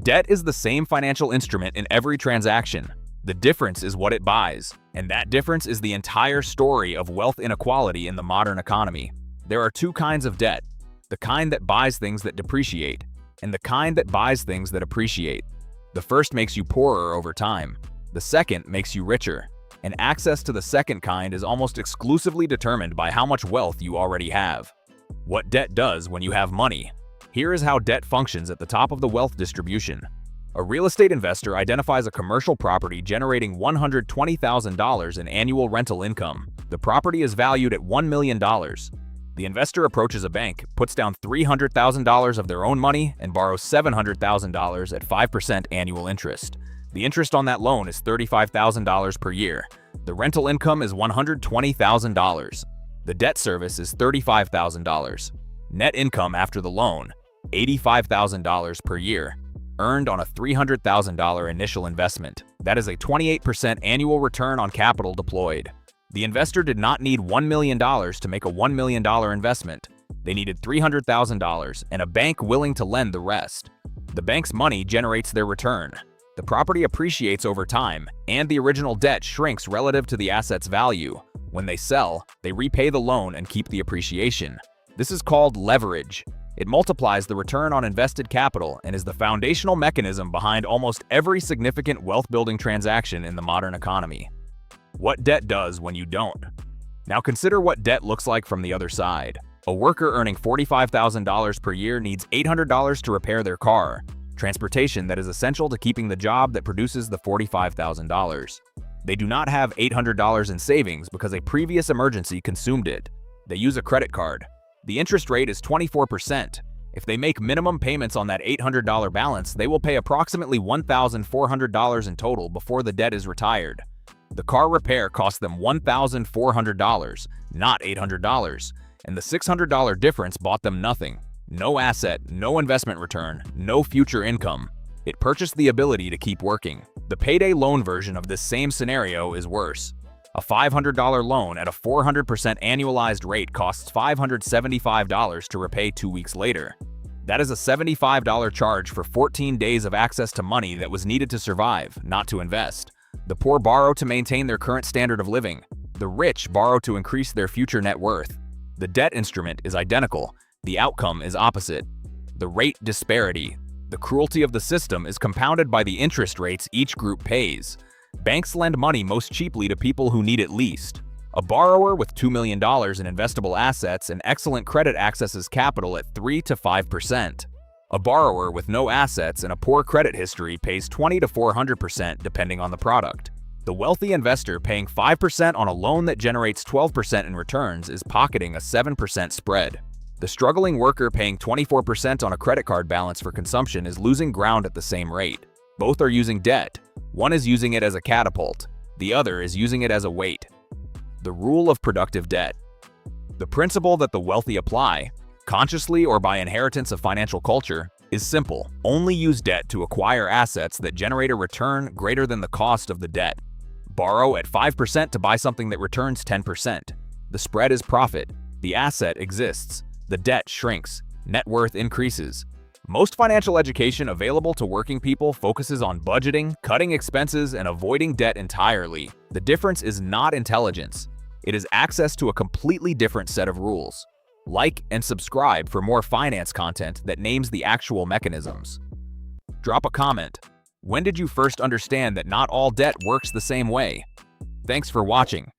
Debt is the same financial instrument in every transaction. The difference is what it buys, and that difference is the entire story of wealth inequality in the modern economy. There are two kinds of debt: the kind that buys things that depreciate, and the kind that buys things that appreciate. The first makes you poorer over time. The second makes you richer, and access to the second kind is almost exclusively determined by how much wealth you already have. What debt does when you have money. Here is how debt functions at the top of the wealth distribution. A real estate investor identifies a commercial property generating $120,000 in annual rental income. The property is valued at $1 million. The investor approaches a bank, puts down $300,000 of their own money, and borrows $700,000 at 5% annual interest. The interest on that loan is $35,000 per year. The rental income is $120,000. The debt service is $35,000. Net income after the loan, $85,000 per year, earned on a $300,000 initial investment. That is a 28% annual return on capital deployed. The investor did not need $1 million to make a $1 million investment. They needed $300,000 and a bank willing to lend the rest. The bank's money generates their return. The property appreciates over time, and the original debt shrinks relative to the asset's value. When they sell, they repay the loan and keep the appreciation. This is called leverage. It multiplies the return on invested capital and is the foundational mechanism behind almost every significant wealth-building transaction in the modern economy. What debt does when you don't. Now consider what debt looks like from the other side. A worker earning $45,000 per year needs $800 to repair their car, transportation that is essential to keeping the job that produces the $45,000. They do not have $800 in savings because a previous emergency consumed it. They use a credit card. The interest rate is 24%. If they make minimum payments on that $800 balance, they will pay approximately $1,400 in total before the debt is retired. The car repair cost them $1,400, not $800, and the $600 difference bought them nothing. No asset, no investment return, no future income. It purchased the ability to keep working. The payday loan version of this same scenario is worse. A $500 loan at a 400% annualized rate costs $575 to repay 2 weeks later. That is a $75 charge for 14 days of access to money that was needed to survive, not to invest. The poor borrow to maintain their current standard of living. The rich borrow to increase their future net worth. The debt instrument is identical. The outcome is opposite. The rate disparity. The cruelty of the system is compounded by the interest rates each group pays. Banks lend money most cheaply to people who need it least. A borrower with $2 million in investable assets and excellent credit accesses capital at 3 to 5%. A borrower with no assets and a poor credit history pays 20 to 400% depending on the product. The wealthy investor paying 5% on a loan that generates 12% in returns is pocketing a 7% spread. The struggling worker paying 24% on a credit card balance for consumption is losing ground at the same rate. Both are using debt. One is using it as a catapult. The other is using it as a weight. The rule of productive debt. The principle that the wealthy apply, consciously or by inheritance of financial culture, is simple. Only use debt to acquire assets that generate a return greater than the cost of the debt. Borrow at 5% to buy something that returns 10%. The spread is profit. The asset exists. The debt shrinks. Net worth increases. Most financial education available to working people focuses on budgeting, cutting expenses, and avoiding debt entirely. The difference is not intelligence. It is access to a completely different set of rules. Like and subscribe for more finance content that names the actual mechanisms. Drop a comment. When did you first understand that not all debt works the same way? Thanks for watching.